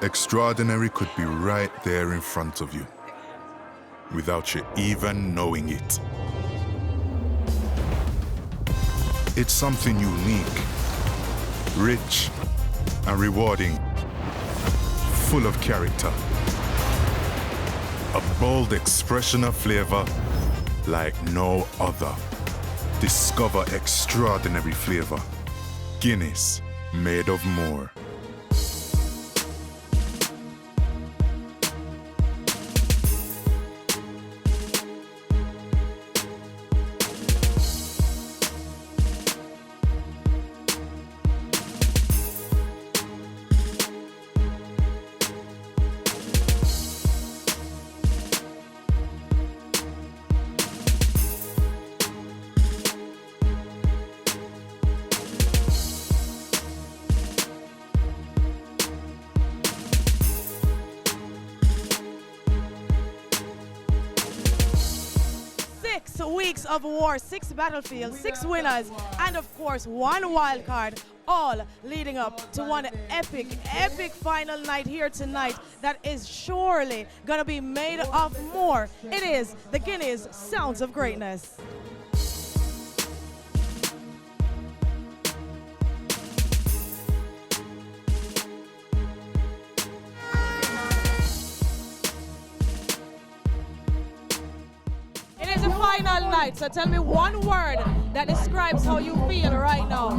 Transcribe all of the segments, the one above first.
Extraordinary could be right there in front of you, without you even knowing it. It's something unique, rich, and rewarding, full of character. A bold expression of flavor like no other. Discover extraordinary flavor. Guinness, made of more. Weeks of war, 6 battlefields, 6 winners, and of course 1 wild card, all leading up to one epic final night here tonight that is surely gonna be made of more. It is the Guinness Sounds of Greatness. Final night, so tell me one word that describes how you feel right now.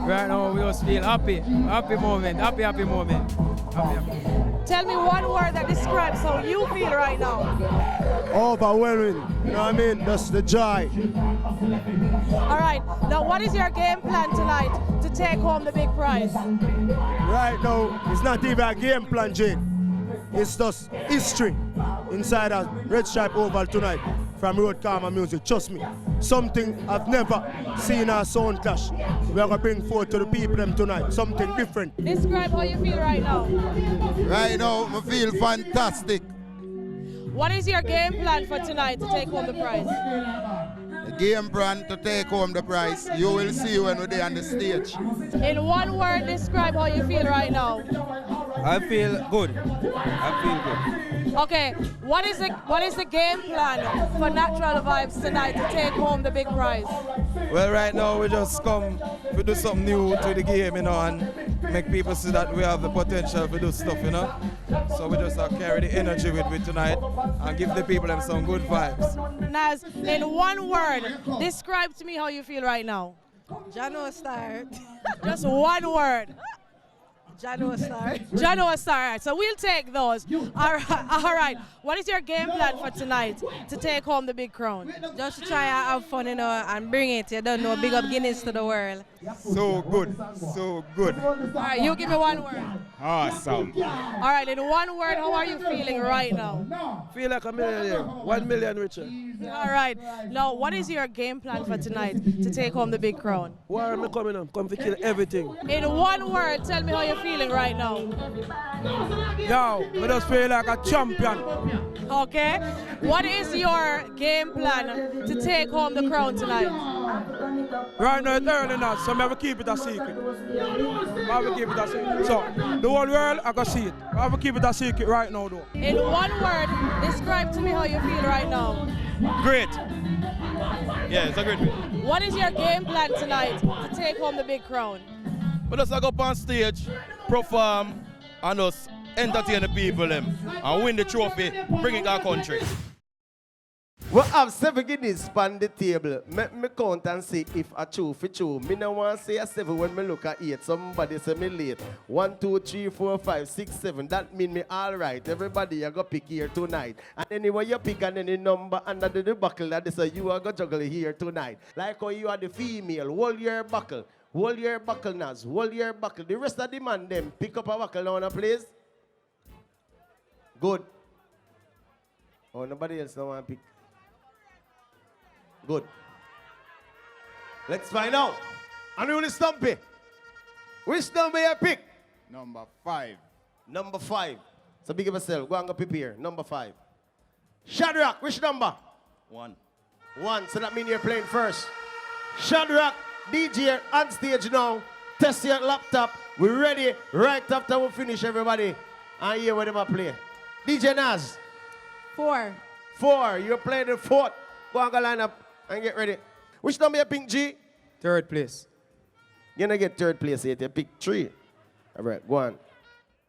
Right now we just feel happy moment, happy moment. Tell me one word that describes how you feel right now. Overwhelming, you know what I mean? That's the joy. All right, now what is your game plan tonight to take home the big prize? Right now, it's not even a game plan, Jane. It's just history inside a Red Stripe Oval tonight from Road Karma Music. Trust me, something I've never seen a sound clash. We're going to bring forth to the people them tonight, something different. Describe how you feel right now. Right now, I feel fantastic. What is your game plan for tonight to take home the prize? The game plan to take home the prize, you will see when we're there on the stage. In one word, describe how you feel right now. I feel good. I feel good. Okay, what is the game plan for Natural Vibes tonight to take home the big prize? Well, right now we just come to do something new to the game, you know, and make people see that we have the potential to do stuff, you know. So we just carry the energy with me tonight and give the people them some good vibes. Naz, in one word, describe to me how you feel right now. Jano Star. Just one word. Jano Star. Jano Star. So we'll take those. All right. What is your game plan for tonight to take home the big crown? Just to try and have fun, you know, and bring it. You don't know, big up Guinness to the world. So good. So good. All right, you give me one word. Awesome. All right, in one word, how are you feeling right now? Feel like a millionaire. 1 million richer. All right. Now, what is your game plan for tonight to take home the big crown? Where am I coming on? Come to kill everything. In one word, tell me how you're feeling right now. Yo, I just feel like a champion. Okay. What is your game plan to take home the crown tonight? Right now it's early now, so I will keep it a secret. I will keep it a secret. So, the whole world, I can see it. I will keep it a secret right now though. In one word, describe to me how you feel right now. Great. Yeah, it's a great feeling. What is your game plan tonight to take home the big crown? But just go up on stage, perform, and just entertain the people them, and win the trophy, bring it to our country. We have 7 Guinness on the table. Let me count and see if I true for true. Me no want to say a 7 when me look at 8. Somebody say me late. 1, 2, 3, 4, 5, 6, 7. That mean me all right. Everybody you go pick here tonight. And anyway you pick and any number under the buckle that is you are go juggle here tonight. Like how you are the female. Hold your buckle. Hold your buckle, Naz. Hold your buckle. The rest of the man them pick up a buckle now, please. Good. Oh, nobody else don't want to pick. Good. Let's find out. And who is Stumpy? Which Stumpy you pick? Number 5. Number 5. So big up yourself. Go and go prepare. Number 5. Shadrach, which number? 1. 1. So that means you're playing first. Shadrach, DJ on stage now. Test your laptop. We're ready right after we finish, everybody. And hear what them a play. DJ Naz. 4. 4. You're playing the 4th. Go and go line up and get ready. Which number you pick, G? 3rd place. You're going to get 3rd place here. You pick 3. All right, go on.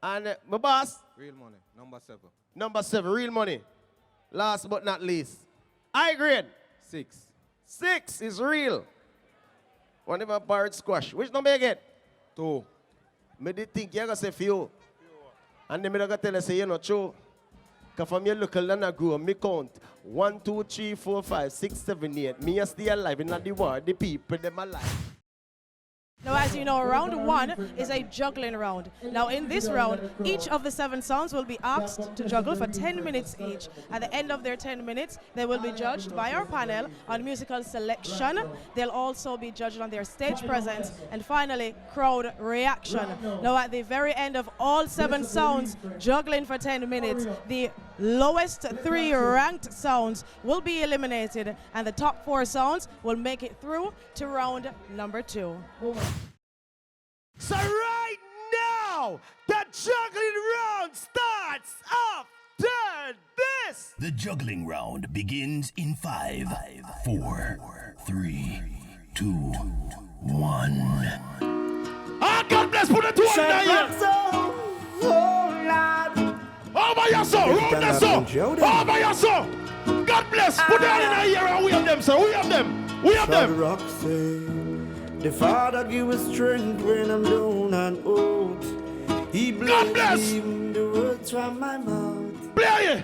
And my boss? Real money, number 7. Number 7, real money. Last but not least. High grade. 6. 6 is real. One of my bird squash. Which number you get? 2. Me did think you're going to say few. And then me going to tell you, say, you know, true. Because from your local and I grew, me count 1, 2, 3, 4, 5, 6, 7, 8. Me stay alive in the war. The people, them alive. Now, as you know, round 1 is a juggling round. Now, in this round, each of the 7 sounds will be asked to juggle for 10 minutes each. At the end of their 10 minutes, they will be judged by our panel on musical selection. They'll also be judged on their stage presence. And finally, crowd reaction. Now, at the very end of all 7 sounds juggling for 10 minutes, the lowest 3 ranked sounds will be eliminated, and the top 4 sounds will make it through to round number 2. So right now, the juggling round starts after this. The juggling round begins in 5, 4, 3, 2, 1. Ah, God bless, put the 2 on there. Oh, my yourself, round the song. Oh, my yourself. God bless, put it on in the ear and we have them, sir. We have them. We have them. The Father give us strength when I'm down and out. He bless the words from my mouth. Play it.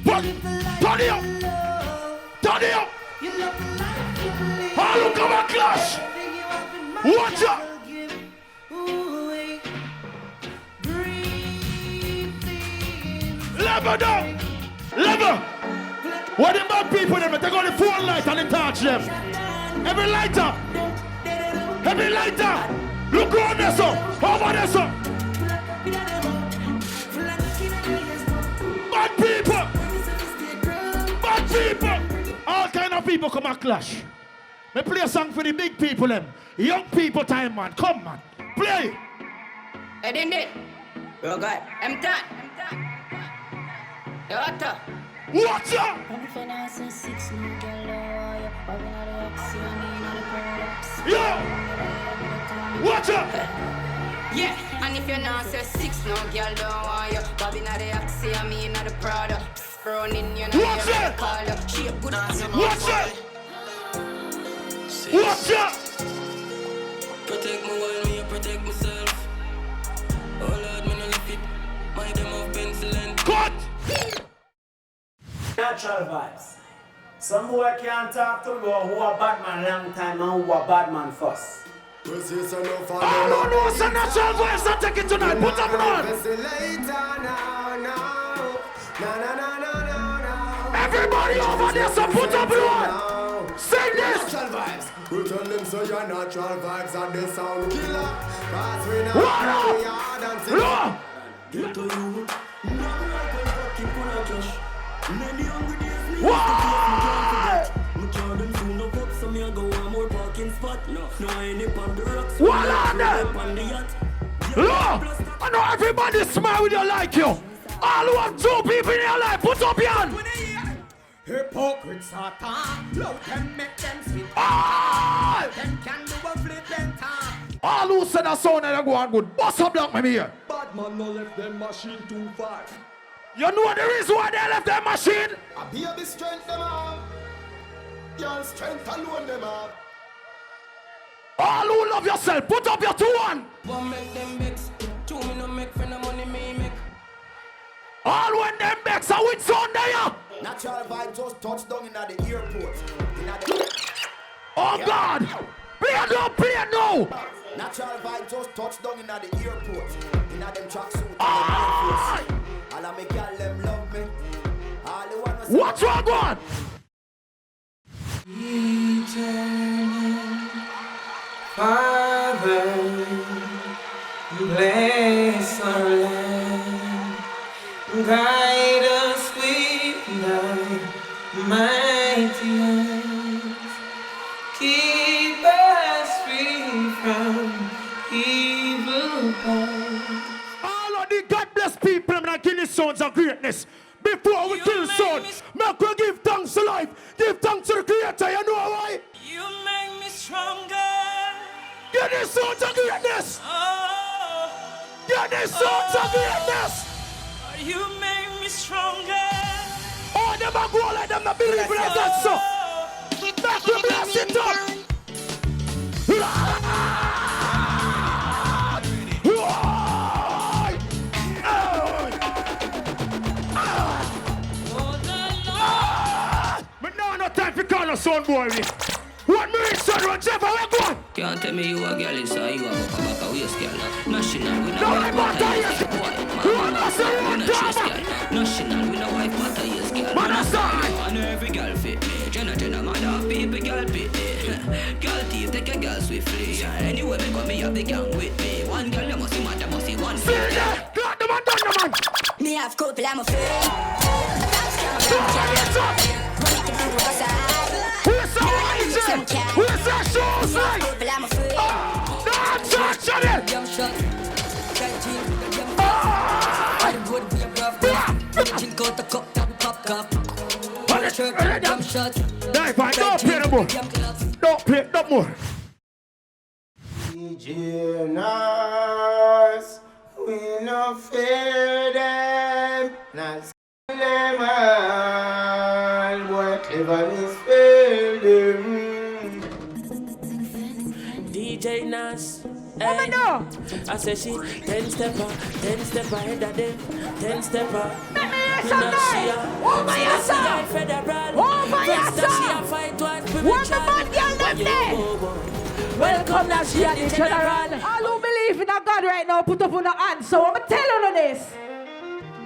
Turn it up. Turn it up. Oh, look at my clash. Watch out. Level down. Level. What the bad people them? They go the phone light and they touch them. Every lighter. Every lighter. Look on this up. Over this up. Bad people. Bad people. All kind of people come and clash. Me play a song for the big people them. Young people time, man. Come, man. Play. I didn't it. Real good. I'm done. Watch out! Yeah! Watch out! Yeah, and if you're not say 6, no girl don't want you. Bobby not the Oxy, I mean not the Prada. Running, you know, watch it! Call you. Shape good. Watch it! Watch out! Protect me while me protect myself. Oh Lord, me no lift it. My them of penicillin. Cut! Natural vibes. Some boy can't talk to me about who a bad man long time and who a bad man first. Oh no, it's a natural vibes. Not take it tonight. Put up on. Everybody over there, so put up on. Sing this. Natural vibes. We tell them so your natural vibes and they sound killer. Cause we not hard and sing. Get to you. What? I know everybody smile with you like you. All who have 2 people in your life, put up your hand. Hypocrites are talk. Look them make them sit. All them can do a flip and talk. All who said that sound and go on good. Bust up like me here. Bad man no left them machine too far. You know the reason why they left their machine? I be a bit strength them up. Your strength alone them up. All who love yourself, put up your 2-1. One make them mix. 2 me no make friend of money me make. All when them mix are with sound there. Natural vibe just touched down in the airport. Oh God! Play no, play no! Natural vibe just touched down in the airport. In them tracksuit. All I make y'all them love me. All the one was what's wrong, God? Father, bless our land, guide us with thy mighty hands, keep us free from evil the God bless people and Guinness sounds of greatness. Before we kill sound, make we give thanks to life. Give thanks to the Creator, you know why? You make me stronger. Guinness sounds of greatness. Guinness sounds of greatness. You make me stronger. Oh, them a go like them not believe in that so. Make we bless it up. No time for call a son boy. 1 minute, son, run, Jeff, where go on? Can't tell me you a girl is you have a back a waist girl. National with a no, wife matter yes girl. National with a wife matter yes girl. Man, I every girl fit me. Jenna, mother, people, girl fit me. Girl thief, take a girl swiftly. Anyway, because me have the gang with me. One girl, you must see matter, must see one fit. Got the man, done the man. Me have couple, I'm a friend. Who's the white? Who's the shoes like? Don't touch it! Don't play no more. Don't play no more. DJ Nas, we no fear them. Nas them all, boy clever is fail them. DJ Nas. Woman, no. I say she 10 stepper ahead of them. 10 stepper. Let me hear something. Over yourself. Over yourself. What the bad girl them there? Welcome to Shia the General. All who believe in a God right now, put up on the hand. So I'm telling you this.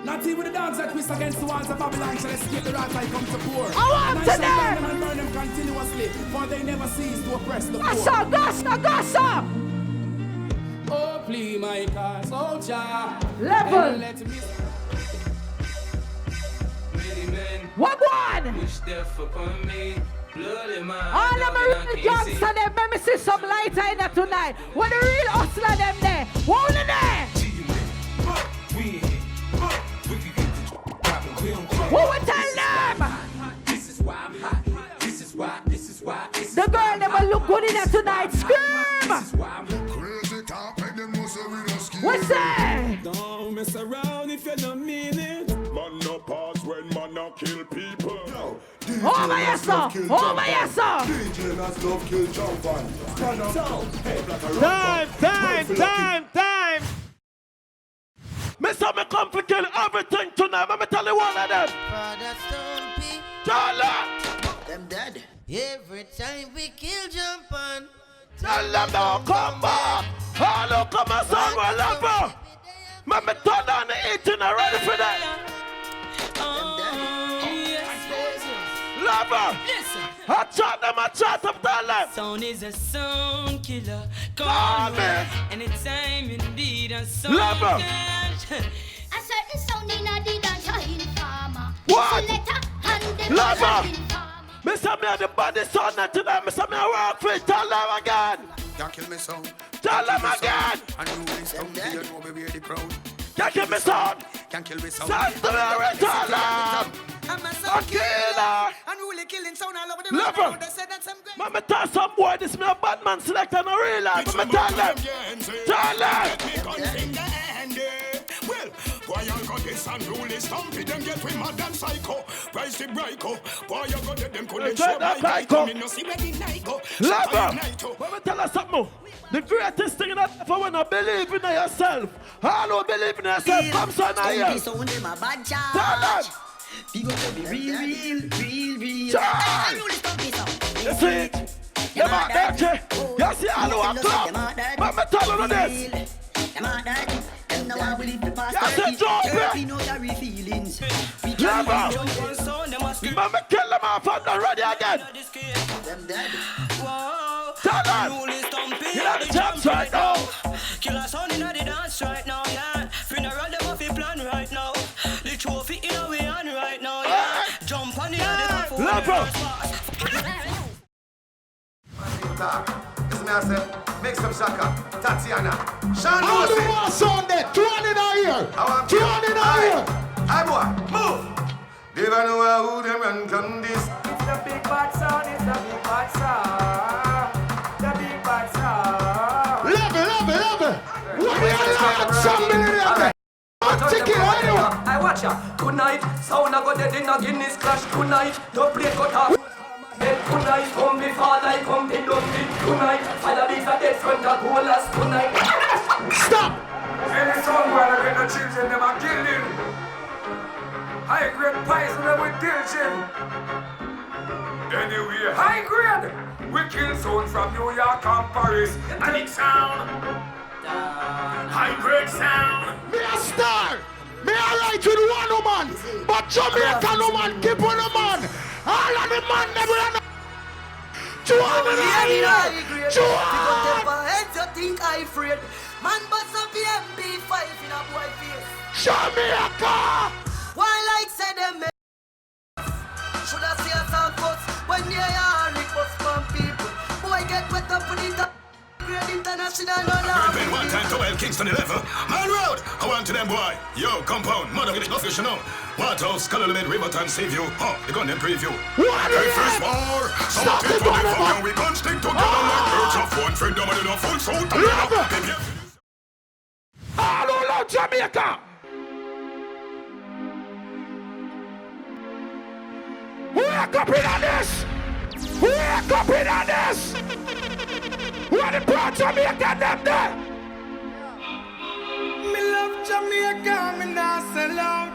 Not even the dogs that twist against the walls of Babylon shall escape the wrath I come to pour. I want to them and burn them continuously, for they never cease to oppress the poor. Gossa. Oh, please, my cause, oh, child. Level. What one? Wish death upon me. All them real gangsters, them, let me see some lighter in there tonight. When the real hustler them there, hold it there. Who will tell them? This is why I'm hot. This is why. The girl never look good in there tonight. Scream! What's that? Don't mess around if you don't mean it. Man no pause when man no kill people. Oh my yes sir! Oh my yes sir! DJ Nas love kill jump on. Time! Mr. Me come to kill everything tonight. Let me tell you one of them. Father Stumpy, Charlie! them dead. Every time we kill jump on. Tell them don't come back. Oh, look, come on, son, we're lover. Let me turn on the 18 and ready for that. Lover. I chat up tell them. Sound is a sound killer. Call me. Anytime you need a sound. Lover. I said the sound in a did and shine farmer. What? Selector and them Lover. shine farmer. Mr. Me and the body son tonight. Mr. Me work for it. Tell them again. Can't kill me son. Tell them again. And you will stop me, you know we wear the crown. Can't kill me son. Can't kill me son. Son to me already. Tell them. I'm a killer. Unruly killing sound all over the Lover. Let me tell some boy this me a bad man select and a real life. Let me tell them. Tell them. Well, boy, you got this unruly stumpy, them get with mad and psycho. Price the Bryco. Boy, you got them calling show by me no see where the night go. Lover, let me tell you something. The greatest thing in life for when you believe in yourself. All who believe in yourself, come son of you. Tell them. You got to be real. Child. You see it? Them out there, you see all who are come. Let me tell you this. Yes, it's Lover, let me kill them off and they're ready again. Tell them. You have the chance right now. Kill a son in the dance right now, yeah. Funeral them off the plan right now. The trophy in a way on right now, yeah. Jump on the other. Lover. Listen, I say, make some shaka. Tatiana. Sean all Wilson. the war sound there. 2 in our ear. Turn in on you. Hey boy, move. They don't know who them run come this. It's the big bad sound, it's the big bad sound. The big bad sound. Love it. What are you like? Somebody I watch ya. Tonight, sound a go dead in a Guinness clash. Tonight, the plate got off. Tonight, come before I come be done with. Tonight, fire beats a dead front of goalers. Tonight. Stop! Any song where I get the children, them a killing. High grade poison them with dilging. Anyway, high grade. We kill sound from New York and Paris. And it sound. High grade sound. Me a star. Me a right with one woman. But Jamaican woman keep on a man. All of the man never run. Joanna, Heads you think I afraid. Man bust up the MB5 in a boy face. Jamaica. Why like say them should I see us on cuts when they are Rick bust from people. Boy get wet up with it. Great international Been one time to well Kingston 11. Man Road, I want to them boy. Yo, compound, mother get it official. Waterhouse, Color Limit, Riverton, save you. Oh, they gun them preview. Hey, first war. Stop Something it, for the fire. We gon' stick together like birds of one. Freedom and a full suit. All over Jamaica. Wake up in on this. Wake up in on this. What the part Jamaica them there? Me love Jamaica, me not sell out.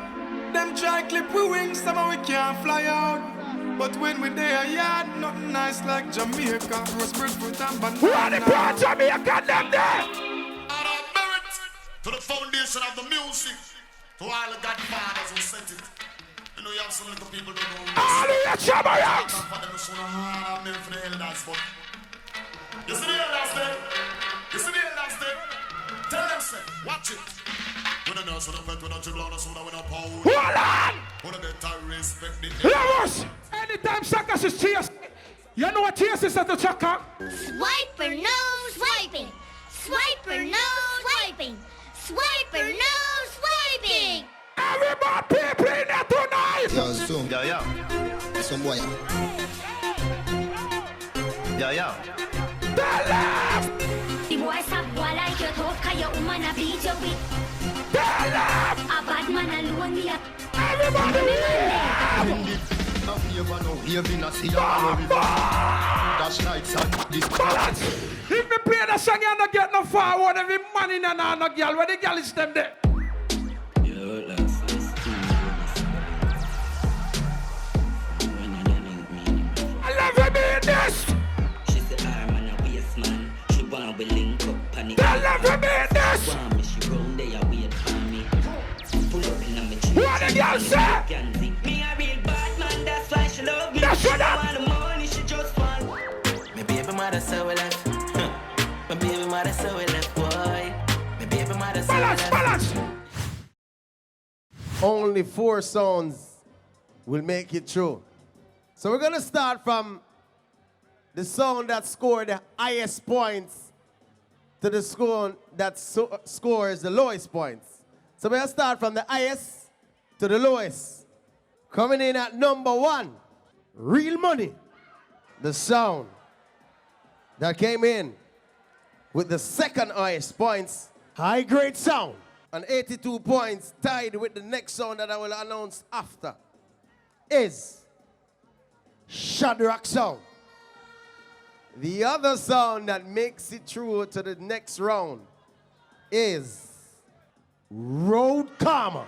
Them try clip we wings, somehow we can't fly out. But when we there, yard, nothing nice like Jamaica. Roast breadfruit and banana. What the part Jamaica them there? To the foundation of the music, to all the godfathers who sent it. You know you have some little people don't know. All of your Jamaians. You see the elders there? You see the elders there? Tell them, say, watch it. We don't know, so don't bet, we don't dribble on us, we don't power. Hold on! We don't get to respect the Lovers! Anytime Chaka says cheers, you know what cheers is to Chaka? Swiper, no swiping. Swiper, no swiping. Swiper, no swiping. Everybody people in there tonight! Yo, soon. Yo. Some boy. Yo. The left! The boy stop boy like your tough, cause your woman a beat you with. The left! A bad man alone me a. Everybody balance! If me play the song, you don't get no forward. Every man in and no girl. Where the girl is them there? I love him in this! She said, I'm on a waist man. She want to link up and it. I love him in this! Want me, she round there, wait for me. Pull up in a me tree. What the girl say? Me a real bad man, that's why she love me. That's she what don't want the money, she just want. My baby mother so we left. My baby mother so we left, boy. My baby mother so we left. Balance! Only 4 sounds will make it through. So we're gonna start from the sound that scored the highest points to the score that scores the lowest points. So we're gonna start from the highest to the lowest. Coming in at number 1, Real Money. The sound that came in with the second highest points, High Grade Sound. And 82 points, tied with the next sound that I will announce after, is Shadrach Sound. The other sound that makes it through to the next round is Road Karma.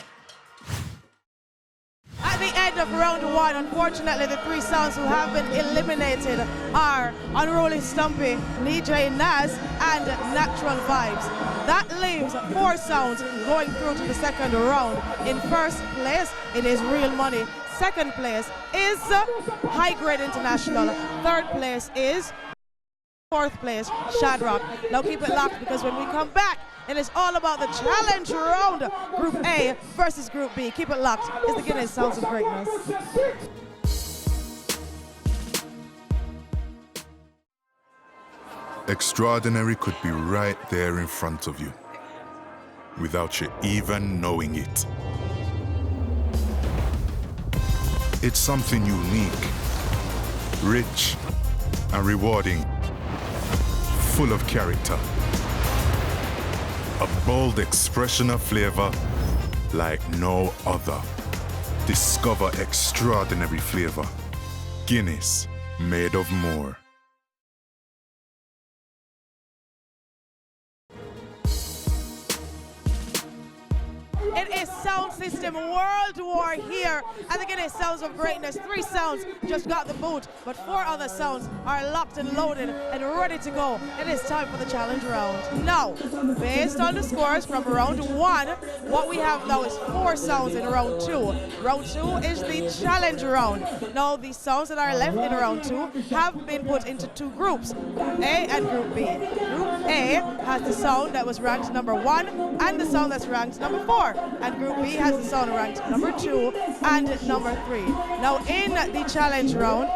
At the end of round 1, unfortunately, the 3 sounds who have been eliminated are Unruly Stumpy, DJ Naz, and Natural Vibes. That leaves 4 sounds going through to the second round. In first place, it is Real Money. Second place is High Grade International. Third place is, fourth place, Shadrach. Now keep it locked, because when we come back, it is all about the challenge round. Group A versus Group B. Keep it locked. It's the Guinness Sounds of Greatness. Extraordinary could be right there in front of you. without you even knowing it. It's something unique, rich and rewarding, full of character. A bold expression of flavor like no other. Discover extraordinary flavor. Guinness, made of more. It is Sound System World War here at the Guinness Sounds of Greatness. 3 sounds just got the boot, but 4 other sounds are locked and loaded and ready to go. It is time for the challenge round. Now, based on the scores from round 1, what we have now is 4 sounds in round 2. Round 2 is the challenge round. Now, the sounds that are left in round 2 have been put into 2 groups, Group A and Group B. Group A has the sound that was ranked number 1 and the sound that's ranked number 4. And Group B has the sound ranked number 2 and number 3. Now in the challenge round,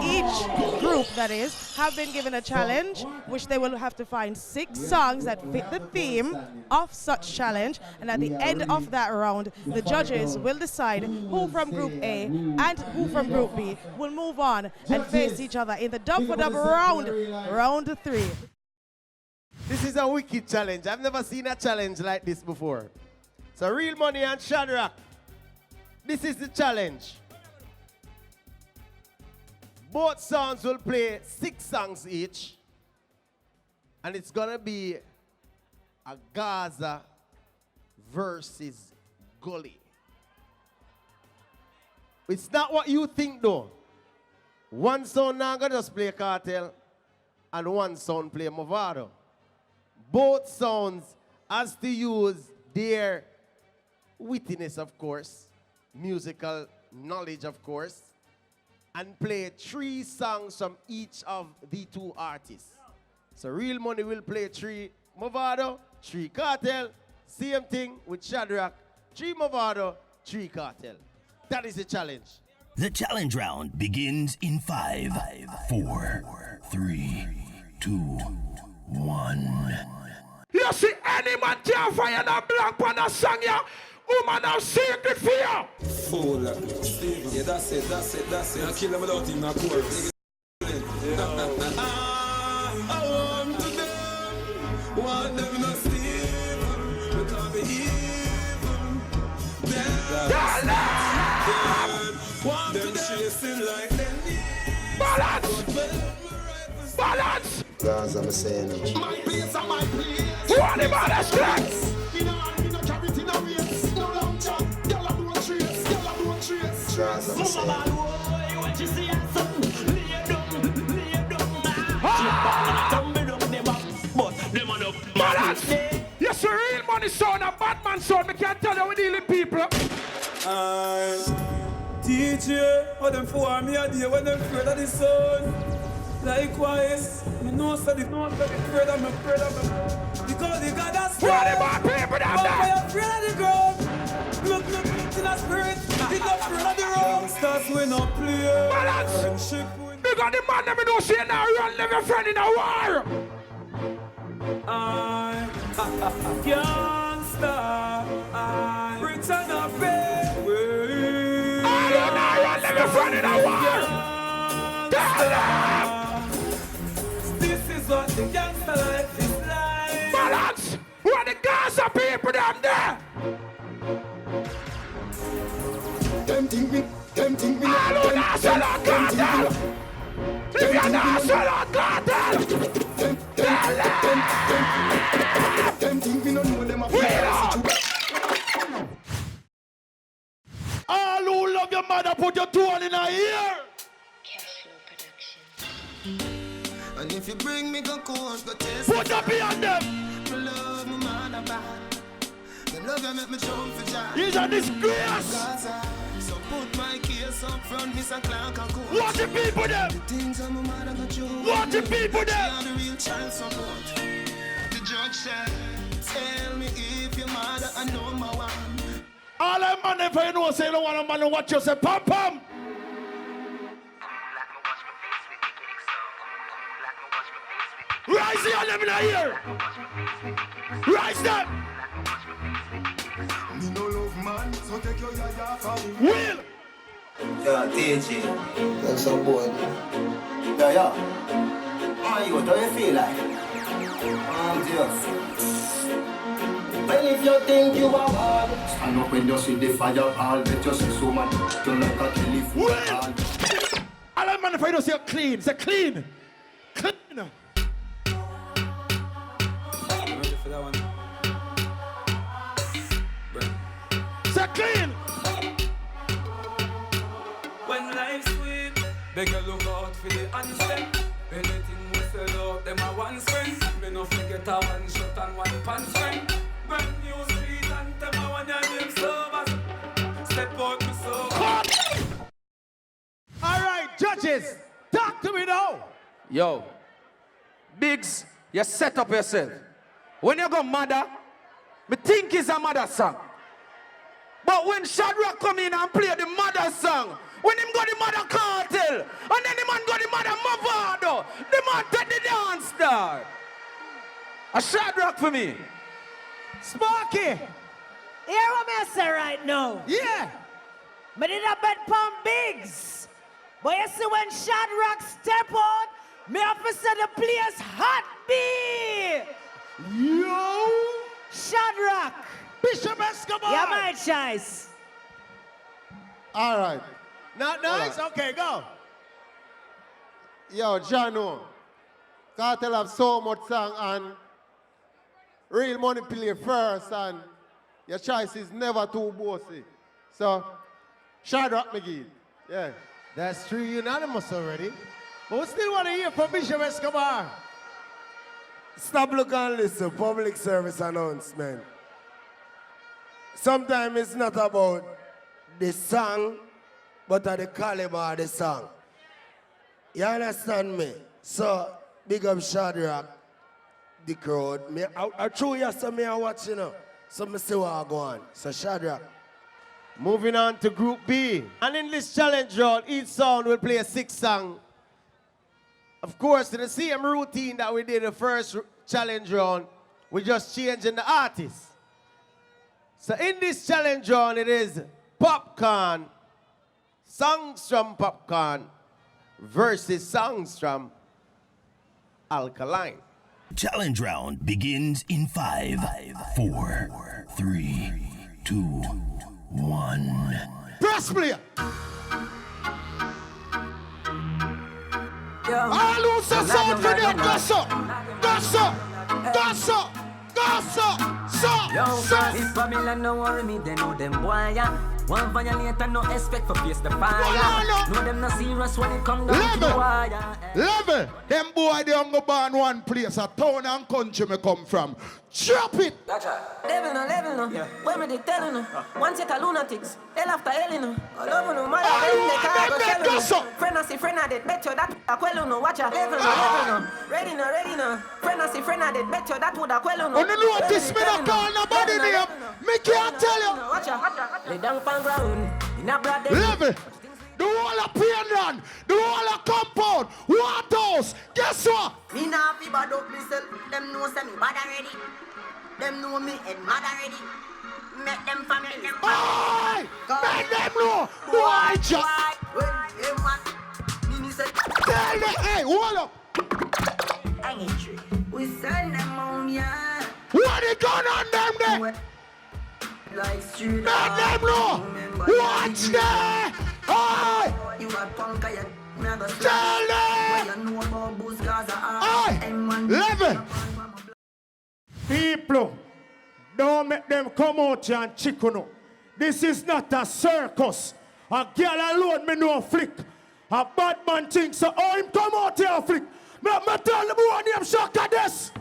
each group, that is, have been given a challenge, which they will have to find 6 songs that fit the theme of such challenge. And at the end of that round, the judges will decide who from Group A and who from Group B will move on and face each other in the dub-for-dub round, round 3. This is a wicked challenge. I've never seen a challenge like this before. So Real Money and Shadrach, this is the challenge. Both songs will play 6 songs each. And it's gonna be a Gaza versus Gully. It's not what you think though. One sound now gonna just play Cartel and one sound play Movado. Both sounds has to use their wittiness, of course, musical knowledge, of course, and play 3 songs from each of the 2 artists. So Real Money will play 3 Movado, 3 Cartel. Same thing with Shadrach, 3 Movado, 3 Cartel. That is the challenge. The challenge round begins in 5, 4, 3, 2, 1. You see any man can't fire that blank on a song, yeah? Woman have secret for you. Fool. Yeah, that's it. I kill them without him, not chorus. I want them not Steve, because they evil. Want them chasing like them. Balance! Guys, I'm saying it. My place and my place. Who are the baddest tracks? You know, carry it in a race. No long chat. Y'all are doing trace. Guys, I'm saying it. When she see us, lay down. Balance! Yes, a Real Money sound, a bad man sound. I can't tell you we dealing people. Teach you how them for me a day when them afraid of the sun. Likewise, me know so the afraid of me. Because the God has what about people down there? I'm afraid of the ground. Look in the spirit. It's not afraid of the road. Stars when I play. Balance! Because the man never know say now run never friend in a war. I can't stop. I return a pay. I don't know run never friend in a war. Tell them! This is what the gangster life is like. Balance! What the Gaza people down there? Them think me. I don't know sell a cartel. If you're not sell a cartel. Tell them! Them think me no know them a all who love your mother put your tool in her ear. And if you bring me go court, go test. Put up behind them. Me love my mother bad. Them love you make me jump for joy. He's a disgrace. So put my case up front, Mr. Clark and court. What the people them? The things on my mother got you. What the people them? The real child support. The judge said, tell me if your mother a number 1. All them man if you know say you don't want a man to watch you say pam pam. Rise the them in the ear. Rise them. Me no love man, so take your yaya from me. Will! Yeah, TG. That's so boy. Yeah. How you feel like? Just. Well, if you think you are hard, stand up when you see the fire, I'll bet you see so much. You like a telephone. I like man if I don't say clean. Say clean. Clean. Ready for that one? Say clean. When life's sweet, beg you look out for the answer. Anything we sell out, them are one spring. Me no forget a one shot and one pan string. Brand new street and them a one your name servers. Step out me so. All right, judges, talk to me now. Yo, Biggs, you set up yourself. When you go mother, me think it's a mother song. But when Shadrach come in and play the mother song, when him go the mother cartel, and then the man go the mother Mavado, the man take the dance star. A Shadrach for me. Sparky, hear what me say right now? Yeah. Me did a bet pon Biggs. But you see when Shadrach step out, me have to say the place hot be. Yo. Shadrach. Bishop Escobar. Yeah, my choice. All right. Not nice? Right. Okay, go. Yo, Jano. Cartel have so much song and real money play first and your choice is never too bossy. So, Shadrach McGee. Yeah. That's 3 unanimous already. But we still want to hear from Bishop Escobar. Stop, look and listen. Public service announcement. Sometimes it's not about the song, but at the caliber of the song. You understand me? So, big up Shadrach, the crowd. I true yesterday I watch, you know. So I see what I go on. So Shadrach. Moving on to Group B. And in this challenge round, each sound will play a 6 song. Of course, in the same routine that we did the first challenge round, we're just changing the artist. So in this challenge round, it is Popcorn, songs from Popcorn versus songs from Alkaline. Challenge round begins in 5, 4, 3, 2, 1. Press play. All who say sound for them, gossip. If Babylon no worry me, they know them boy, yeah. One violator, no expect for face the fire. No, them not serious when it come down to the wire. Level. Them boy, they don't go born one place, a town and country me come from. Drop it. Level no. Yeah. When me they telling no. One set of lunatics. Hell after hell no. All over no matter when they can't go tell no. Friend I see friend I did bet you that a quello no. Watch out. Level no. Ready no. Friend I see friend I did bet you that would a quello no. On the notice me not call nobody name. Me can't tell you. Watch out. Lay down pan ground. In a broad day. Level. The whole of Piedmont, the whole of compound, what house, guess what? Me nah fi bad up myself, them know say me bad already. Them know me head mad already. Make them family them. Oi! Make them know! Why just? Tell them, hey, hold up! We send them home, yeah. What is going on them there? Like street. Make them know! Watch there! Oi! You a punk, tell them! Oi! Level! People, don't make them come out here and chicken up. This is not a circus. A girl alone me no flick. A bad man thinks so. Oh, him come out here and flick. Me tell the boy name Shaka this.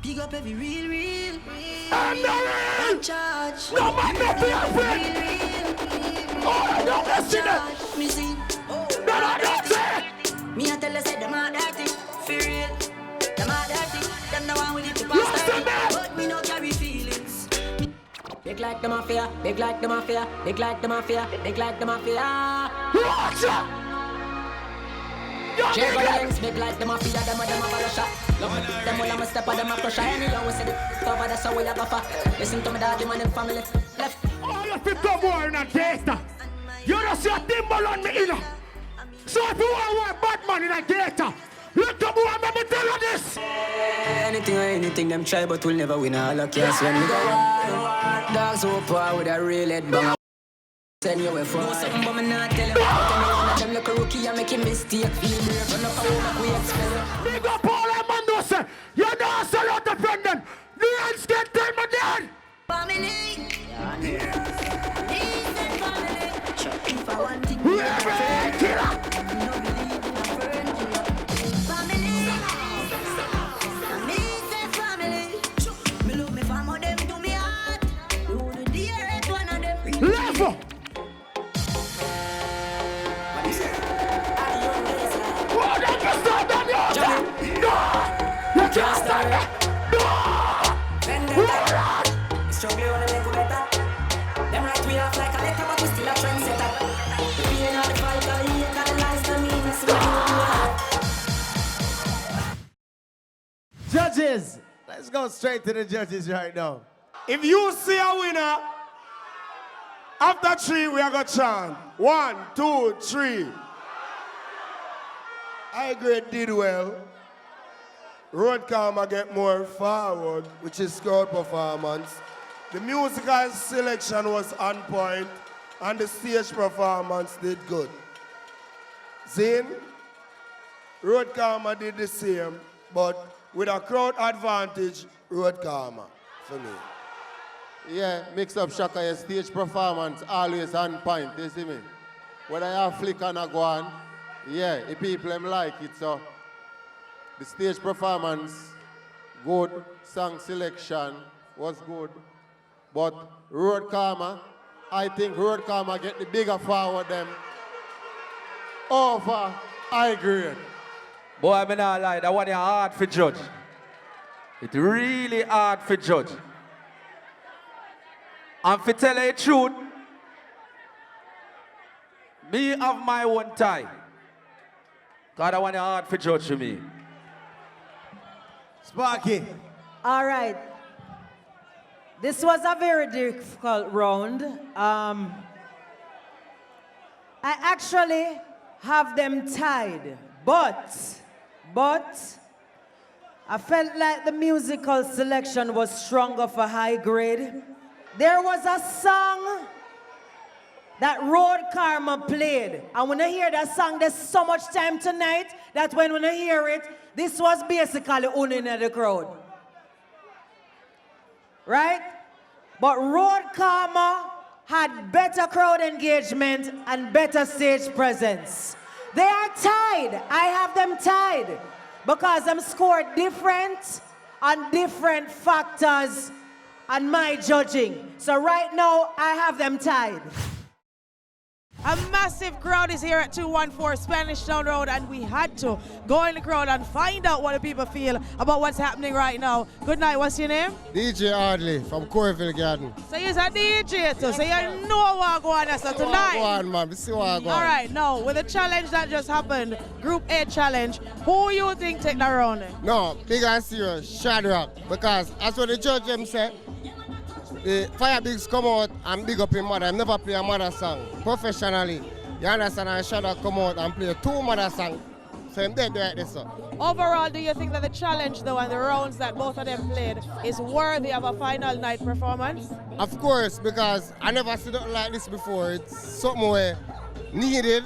Big up every real. And the real! Charge. No man no be afraid. Oh, I don't listen to me see. No, I don't say. Me I tell you say them are dirty. For real. Them are dirty. Them the one we need to pass. But me no carry feelings. Big like the mafia. Big like the mafia. Big like the mafia. Big like the mafia. Watch out! Check on the links. Big like the mafia. Them a ball shot. Love me, them all I'm a step of them a crush. I ain't always say the cover, that's how we a go for. Listen to me, daddy, man, and family. Left. Oh, you fit come more in a gangster. You don't see a timber on me, you know. So if you want bad man in a gangster, let the boy, let me tell you this. Anything or anything them try, but we'll never win all of case when we go on. Dogs who poor with a real head bang. Send you away for something, but me not tell you. But them look a rookie and make a mistake. Feel me, run up a home, we expel. Big up all them man do say, you don't sell out the friend them. The hands get time again. Family. If I want to level. What don't you stop them, yo? No! You can't stop them. No! Struggle on the make it better. Them right we off like a letter, but we still a trendsetter. The pain of the fight, all the hate, all the lies, the meanness, Judges, let's go straight to the judges right now. If you see a winner, after 3 we are going to chant. 1, 2, 3. High grade did well. Road Karma get more forward, which is crowd performance. The musical selection was on point, and the stage performance did good. Zane, Road Karma did the same, but with a crowd advantage, Road Karma for me. Yeah, mix up Shaka, your stage performance always on point, you see me? Whether you have flick and a go on, yeah, the people them like it, so the stage performance, good, song selection was good, but Road Karma, I think Road Karma get the bigger forward them over high grade. Boy, I'm not lie, that one is hard for judge. It's really hard for judge. And to tell you the truth, me have my own tie. God, that one is hard for judge for me. Sparky. All right. This was a very difficult round. I actually have them tied, but I felt like the musical selection was stronger for high grade. There was a song that Road Karma played, and when I hear that song, there's so much time tonight that when I hear it, this was basically owning the crowd. Right? But Road Karma had better crowd engagement and better stage presence. They are tied. I have them tied because I'm scored different on different factors and my judging. So right now, I have them tied. A massive crowd is here at 214 Spanish Town Road, and we had to go in the crowd and find out what the people feel about what's happening right now. Good night, what's your name? DJ Hardley from Corville Garden. So you're a DJ too, so you know what going on so tonight. All right, now with the challenge that just happened, Group A challenge, who you think take that round? No, big and serious, Shadrach, because as what the judge them said, the Fire Bigs come out and big up his mother. I never play a mother song professionally. You understand? And Shadow come out and play 2 mother songs. So I'm dead like this. Overall, do you think that the challenge though and the rounds that both of them played is worthy of a final night performance? Of course, because I never seen it like this before. It's something where needed.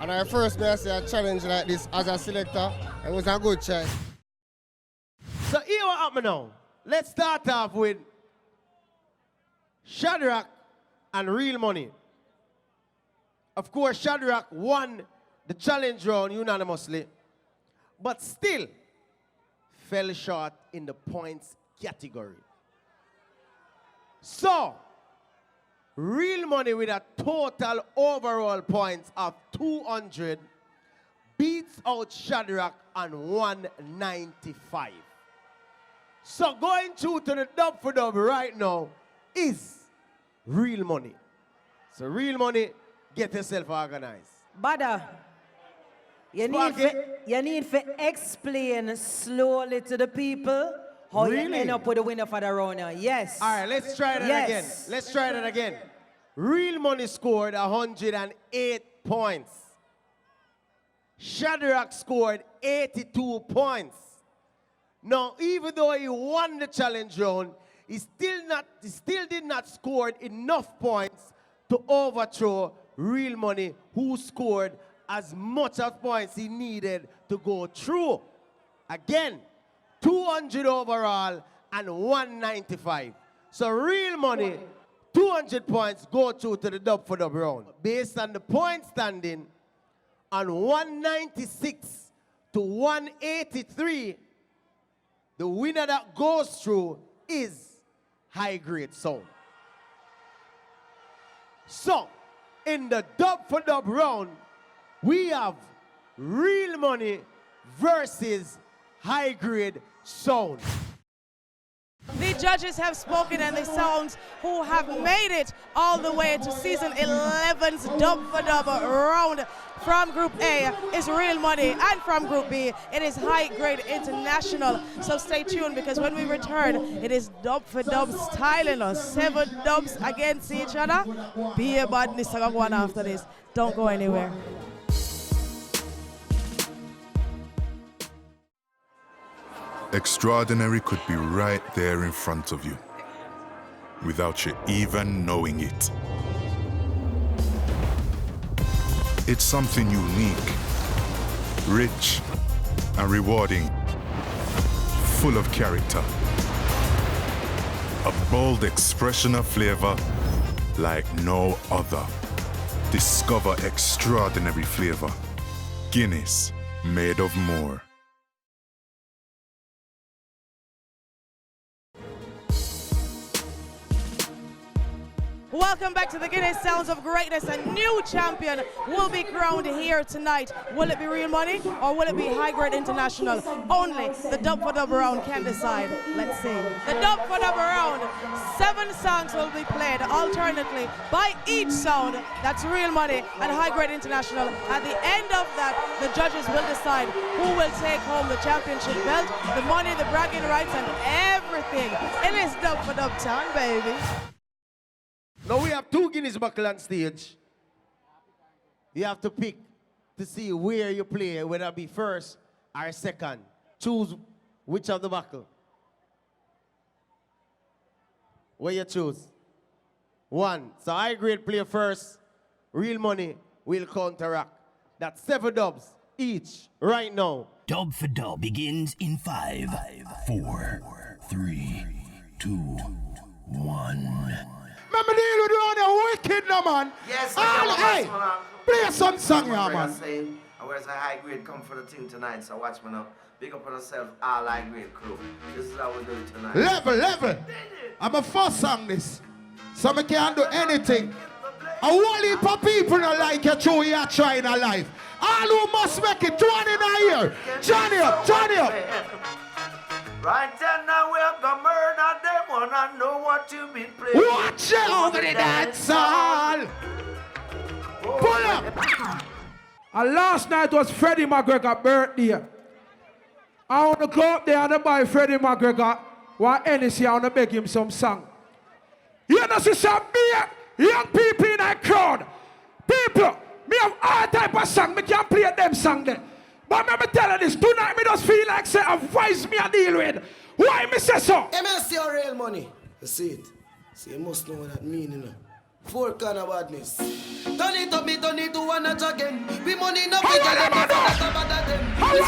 And I first may say a challenge like this as a selector. It was a good choice. So here what happened now. Let's start off with Shadrach and Real Money. Of course, Shadrach won the challenge round unanimously, but still fell short in the points category. So, Real Money with a total overall points of 200 beats out Shadrach on 195. So going through to the dub for dub right now is Real Money. So Real Money, get yourself organized. Bada, You need to explain slowly to the people how you end up with the winner for the round. Yes. All right, let's try that again. Let's try that again. Real Money scored 108 points. Shadrach scored 82 points. Now, even though he won the challenge round, he still did not score enough points to overthrow Real Money, who scored as much of points he needed to go through. Again, 200 overall and 195. So Real Money, 200 points go through to the dub for dub round. Based on the point standing, on 196 to 183, the winner that goes through is High Grade Sound. So, in the dub for dub round, we have Real Money versus High Grade Sound. The judges have spoken, and the sounds who have made it all the way to season 11's dub for dub round from Group A is Real Money, and from Group B it is High Grade International. So stay tuned, because when we return, it is dub for dub styling us. 7 dubs against each other. Be a badness one after this. Don't go anywhere. Extraordinary could be right there in front of you, without you even knowing it. It's something unique, rich and rewarding, full of character. A bold expression of flavor like no other. Discover extraordinary flavor. Guinness, made of more. Welcome back to the Guinness Sounds of Greatness. A new champion will be crowned here tonight. Will it be Real Money or will it be High Grade International? Only the dub for dub round can decide. Let's see. The dub for dub round, 7 songs will be played alternately by each sound. That's Real Money and High Grade International. At the end of that, the judges will decide who will take home the championship belt, the money, the bragging rights, and everything. It is dub for dub time, baby. Now we have 2 Guinness buckle on stage. You have to pick to see where you play, whether it be first or second. Choose which of the buckle. Where you choose? 1. So High Grade play first. Real Money will counteract. That's 7 dubs each right now. Dub for dub begins in 5, 4, 3, 2, 1. Remember deal with you on the wicked, no man. Yes, hey, play some song, yeah, man. Where's the High Grade come for the team tonight? So watch me now. Big up on yourself, all High Grade crew. This is how we do it tonight. Level. I'm a first song this. So I can't do anything. A whole heap of people don't like you through your trying a life. All who must make it, join in a year. Johnny up. Right now we're gonna murder them. Wanna know what you've been playing. Watch it over the dance hall. Pull up. And last night was Freddie McGregor's birthday. I want to go up there and buy Freddie McGregor one NC. I want to beg him some song. You know, see some young people in that crowd. People, me have all type of song. Me can play them song there. But let me tell you this, tonight me just feel like say a voice me a deal with. Why me say so? MSC or Real Money. You see it. So you must know what that mean, you know. 4 kind of badness. Turn it up, me turn it to one notch again. We money no big, I never got them. We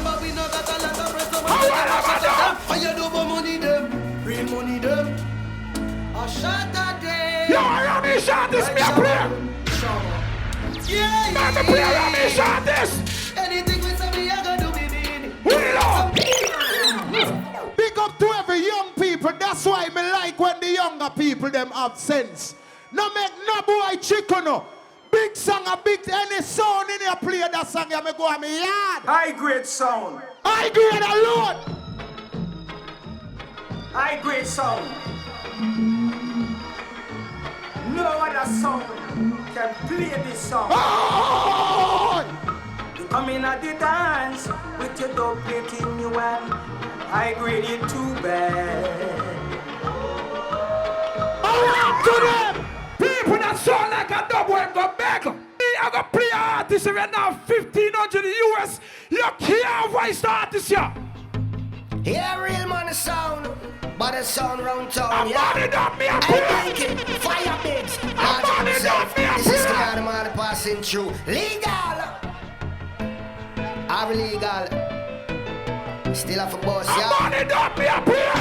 but we no got a lot of rest of us. How you do for money them? Real money them. A shot a day. Yo, I me shot this, me a play. Yeah. Me play, I me shot this. Anything we say me, I gotta do me mean. Big up to every young people. That's why me like when the younger people them have sense. No make no boy chicken no. Big song, a big any sound in here play that song. You me go on me yard. High Grade Sound. High Grade alone. High Grade Sound. No other song can play this song. Oh! Come in at the dance with your dog plate in your hand. I grade it too bad. To them! People that sound like a double and go beg. I got play artists right now, 1,500 US. You can't voice the artist, yeah. Yeah, real money sound. But the sound round town, I'm money up me up here. I like it. Fire bigs. I'm money up me up This is the here. kind of money passing through. Legal. Or illegal. Still have a boss, yeah. I'm money up me up here.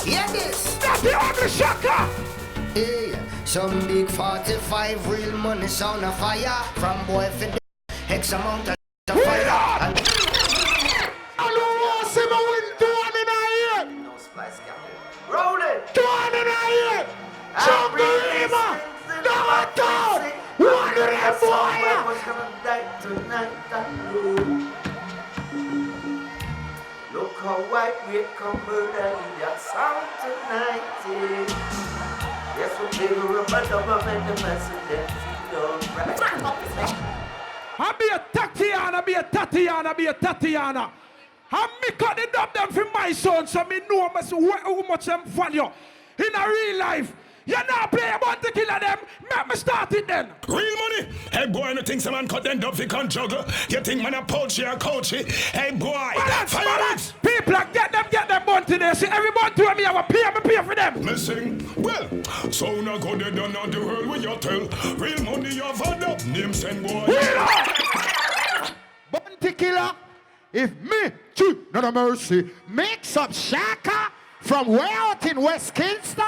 Hear this. That's the ugly shaka. Hey, some big 45 real money sound of fire. From boy for the X amount of fire. Roll it! Join in here! Juggling! No one down! One of them Look how white we come murder in that sound tonight. Yes, we play the rubber double and the message I be a Tatiana, be a Tatiana, be a Tatiana. I me cut the dub them for my son, so me know how much them value in a real life. You not play about to kill them, make me start it then. Real money? Hey boy, you think some man cut them dub fi can juggle? You think man a poachy or coachy? Hey boy, fire it! People get them bun today. See everybody to me, I will pay for them. Missing? Well, so now go they done on the world with your tell. Real money you have had up, name send boy. Bounty killer, if me, too, not a mercy, make some shaka from way out in West Kingston,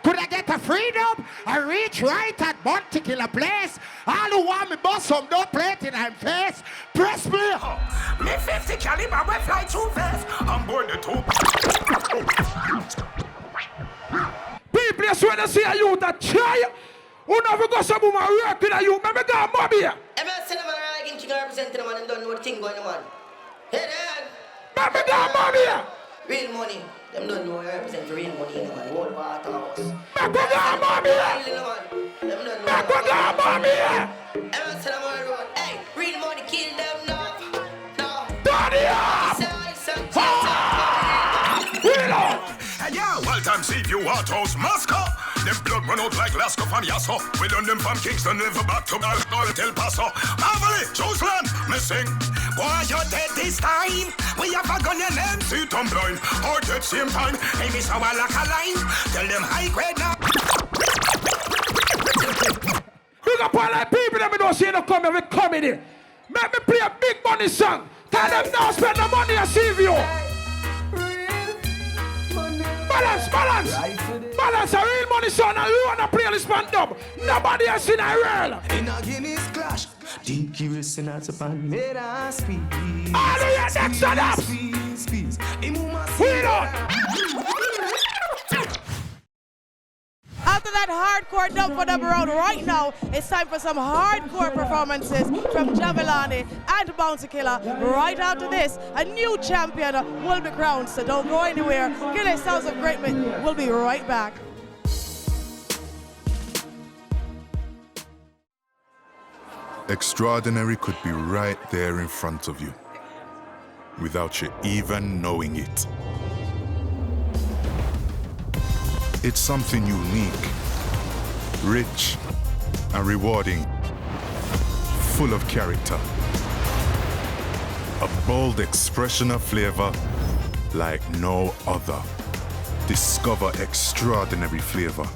could I get a freedom? I reach right at Bounty killer place. All who want me bust some no plate in my face. Press play. Me 50 caliber we fly too fast. I'm born the two. People just want to see a youth that try. Who never got some woman working at you? Remember that mob here? I'm not saying I'm not going to represent the man and don't know what thing going on. Hey, Dad. Remember that mob here? Real money. Them don't know I represent real money in the man. World water house. Remember that mob here? Them don't know. Remember that mob here? I'm not saying I'm on the road. Hey, real money kill them now. No. Turn it up! Hey yo, well time see you out house Moscow. Them blood run out like Lasco from Yasso. We done them from Kingston, never back to Galstar till Paso. Marvelly, Joseland, missing. Boy, you're dead this time. We have a gun your name, see them blind. Or dead same time. Hey, Miss Our like a line. Tell them high grade now. Big up all like people that me don't see no coming with comedy. Make me play a big money song. Tell them now spend the money and save you. Balance. Balance a real money song and you wanna play this man dub. Nobody else in a real. In a Guinness clash, deep curious in a Japan made us speak. All of your next on up. We don't. After that hardcore dub for them around right now, it's time for some hardcore performances from Javelani and Bounty Killer. Right after this, a new champion will be crowned, so don't go anywhere. Guinness Sounds of Greatness. We'll be right back. Extraordinary could be right there in front of you, without you even knowing it. It's something unique, rich and rewarding, full of character. A bold expression of flavor like no other. Discover extraordinary flavor.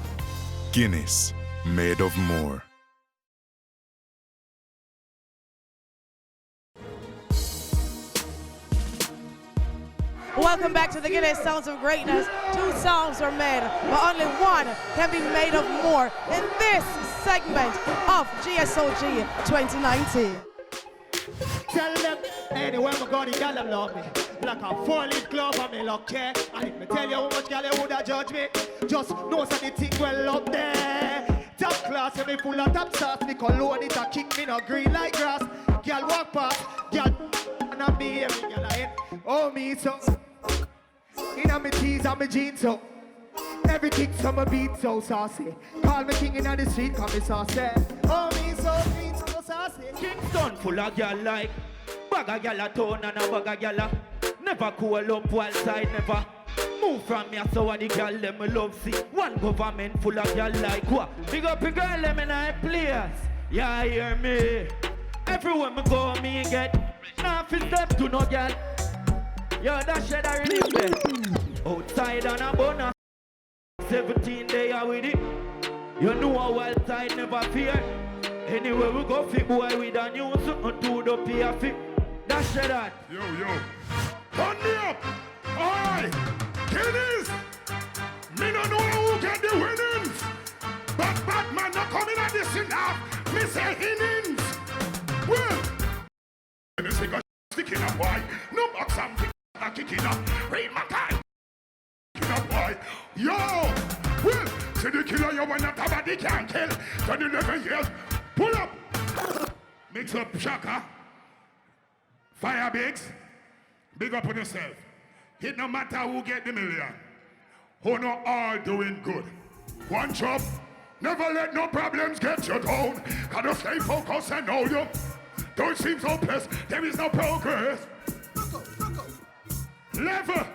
Guinness, made of more. Welcome back to the Guinness Sounds of Greatness. 2 songs are made, but only one can be made of more in this segment of GSOG 2019. Tell them anywhere I go, the girl them love me. Like a 4-leaf glove on me luck, yeah. And if me tell you how much girl you woulda judge me, just know so the thing well up there. Top class, and me full of top sauce. Me cologne it a kick me no green like grass. Girl walk past, girl and I be every girl I hit. Oh me so, inna me tees and me jeans so. Everything so my beat so saucy. Call me king inna the street, call me saucy. Oh me so green so saucy. Kingston full of gal like bag a gal a town and a bag a gal a never cool up one side never move from me so what the gal them me love see one government full of gal like what big up the girl them in a place yeah hear me everywhere me go me get nothing step to no gal yo that shit I really play outside on a bonus 17 day with it you know a wild side never fear anywhere we go fit boy with a new something to the peer fit that shit that yo turn me up alright Guinness me no know who get the winnings but Batman not coming at this enough me say innings well me say got sticking up why no box something kicking up read my time kicking up why yo well see the killer you wanna have a can't kill 11 years pull up mix up Shaka Fire Bigs big up on yourself it no matter who get the million who not all doing good one job never let no problems get you down gotta stay focused and know you don't seem so hopeless there is no progress level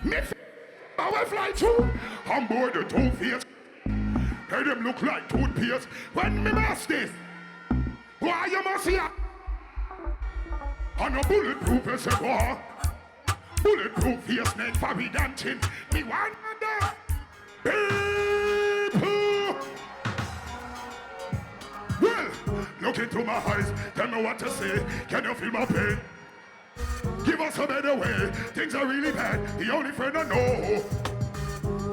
me I will fly through on board the two-face hey them look like toothpaste when me mask this why you must see on a bulletproof as a war bulletproof face neck for me dancing me one other people well look into my eyes tell me what to say can you feel my pain give us a better way things are really bad the only friend I know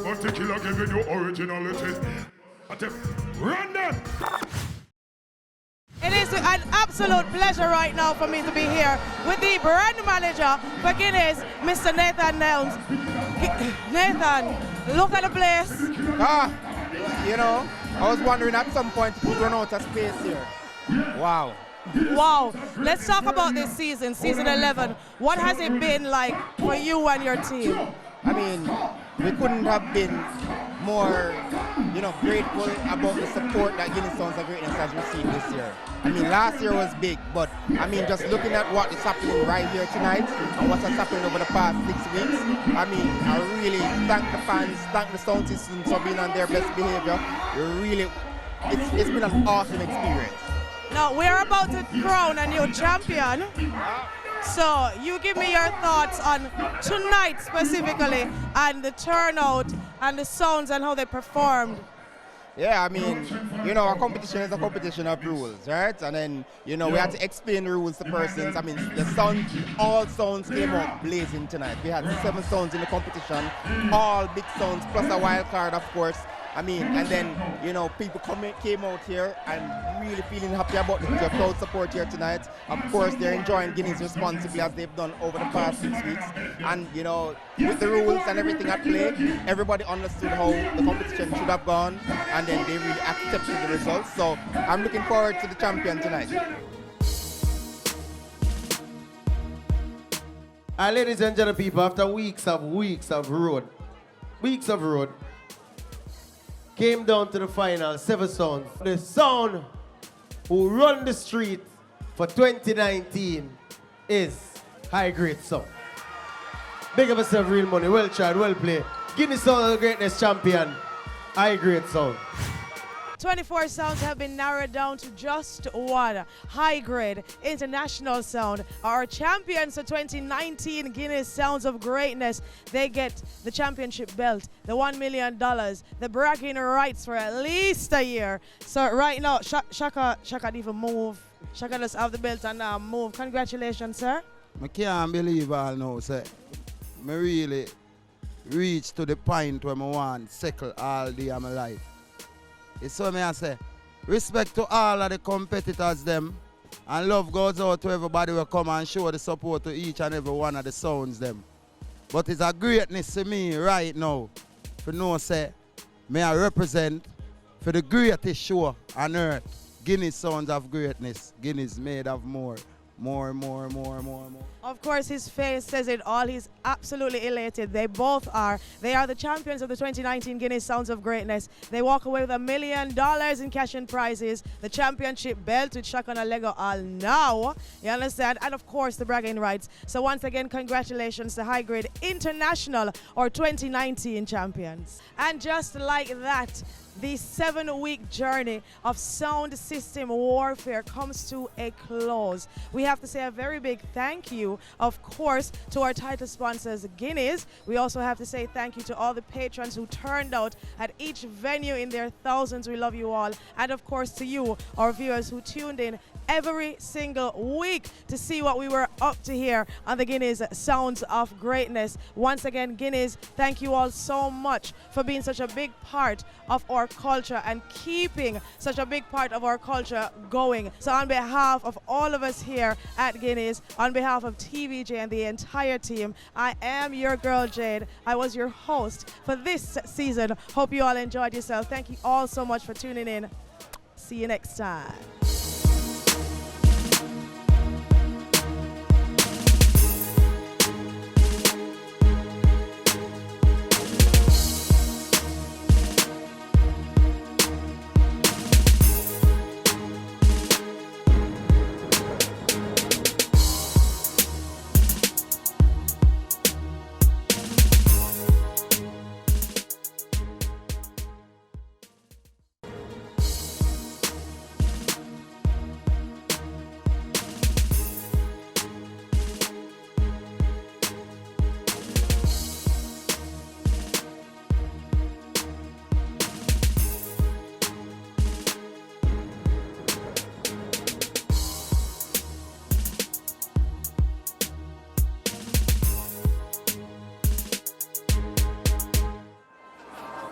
but the killer giving you originality run them. It is an absolute pleasure right now for me to be here with the brand manager for Guinness, Mr. Nathan Nelms. Nathan, look at the place. You know, I was wondering at some point if we run out of space here. Wow. Wow. Let's talk about this season, season 11. What has it been like for you and your team? I mean, we couldn't have been more, grateful about the support that Guinness Sounds of Greatness has received this year. I mean, last year was big, but I mean, just looking at what is happening right here tonight and what has happened over the past 6 weeks, I mean, I really thank the fans, thank the sound systems for being on their best behavior. It's been an awesome experience. Now, we're about to crown a new champion. So, you give me your thoughts on tonight specifically and the turnout and the sounds and how they performed. Yeah, I mean, a competition is a competition of rules, right? And then, we had to explain the rules to persons. I mean, all sounds came out blazing tonight. We had 7 sounds in the competition, all big sounds, plus a wild card, of course. I mean, and then, people came out here and really feeling happy about the crowd support here tonight. Of course, they're enjoying Guinness responsibly as they've done over the past 6 weeks. And, with the rules and everything at play, everybody understood how the competition should have gone, and then they really accepted the results. So I'm looking forward to the champion tonight. Ladies and gentlemen, people, after weeks of road, came down to the final, 7 sounds. The sound who run the street for 2019 is High Grade Sound. Big up yourself, real money. Well tried, well played. Guinness Sound of the Greatness champion, High Grade Sound. 24 sounds have been narrowed down to just one. High Grade International Sound. Our champions for 2019 Guinness Sounds of Greatness. They get the championship belt, the $1 million, the bragging rights for at least a year. So right now, Shaka didn't even move. Shaka just have the belt and move. Congratulations, sir. I can't believe all now, sir. I really reached to the point where I want to settle all day of my life. It's so me I say, respect to all of the competitors them, and love goes out to everybody who come and show the support to each and every one of the sounds them. But it's a greatness to me right now, for know say, may I represent for the greatest show on earth, Guinness Sounds of Greatness, Guinness made of more. more. Of course, his face says it all. He's absolutely elated. They both are. They are the champions of the 2019 Guinness Sounds of Greatness. They walk away with $1 million in cash and prizes, the championship belt with Shaka and Lego all now. You understand? And of course, the bragging rights. So once again, congratulations to High Grade International or 2019 champions. And just like that, the 7-week journey of sound system warfare comes to a close. We have to say a very big thank you, of course, to our title sponsors, Guinness. We also have to say thank you to all the patrons who turned out at each venue in their thousands. We love you all. And of course to you, our viewers who tuned in every single week to see what we were up to here on the Guinness Sounds of Greatness. Once again, Guinness, thank you all so much for being such a big part of our culture and keeping such a big part of our culture going. So on behalf of all of us here at Guinness, on behalf of TVJ and the entire team, I am your girl Jade. I was your host for this season. Hope you all enjoyed yourself. Thank you all so much for tuning in. See you next time.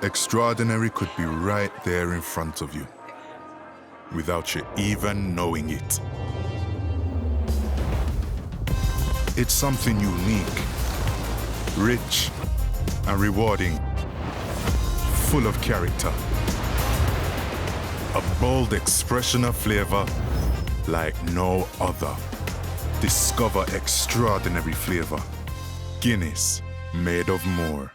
Extraordinary could be right there in front of you, without you even knowing it. It's something unique, rich and rewarding, full of character. A bold expression of flavor like no other. Discover extraordinary flavor. Guinness, made of more.